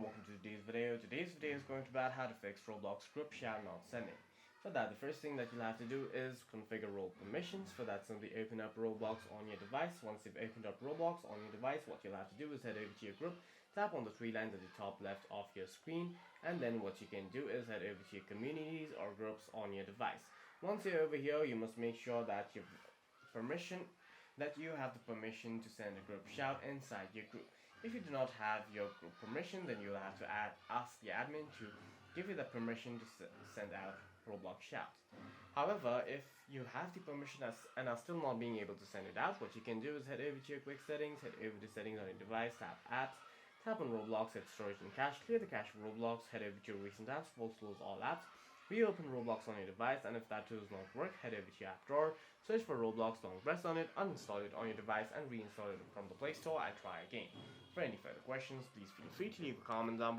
welcome to today's video. Today's video is going to be about how to fix Roblox Group Shout not sending. For that, the first thing that you'll have to do is configure role permissions. For that, simply open up Roblox on your device. Once you've opened up Roblox on your device, what you'll have to do is head over to your group, tap on the three lines at the top left of your screen, and then what you can do is head over to your communities or groups on your device. Once you're over here, you must make sure that you have the permission to send a group shout inside your group. If you do not have your group permission, then you'll have to ask the admin to give you the permission to send out Roblox Shout. However, if you have the permission and are still not being able to send it out, what you can do is head over to your quick settings, head over to settings on your device, tap apps, tap on Roblox, hit storage and cache, clear the cache for Roblox, head over to your recent apps, close all apps, reopen Roblox on your device, and if that too does not work, head over to your app drawer, search for Roblox, long press on it, uninstall it on your device, and reinstall it from the Play Store and try again. For any further questions, please feel free to leave a comment down below.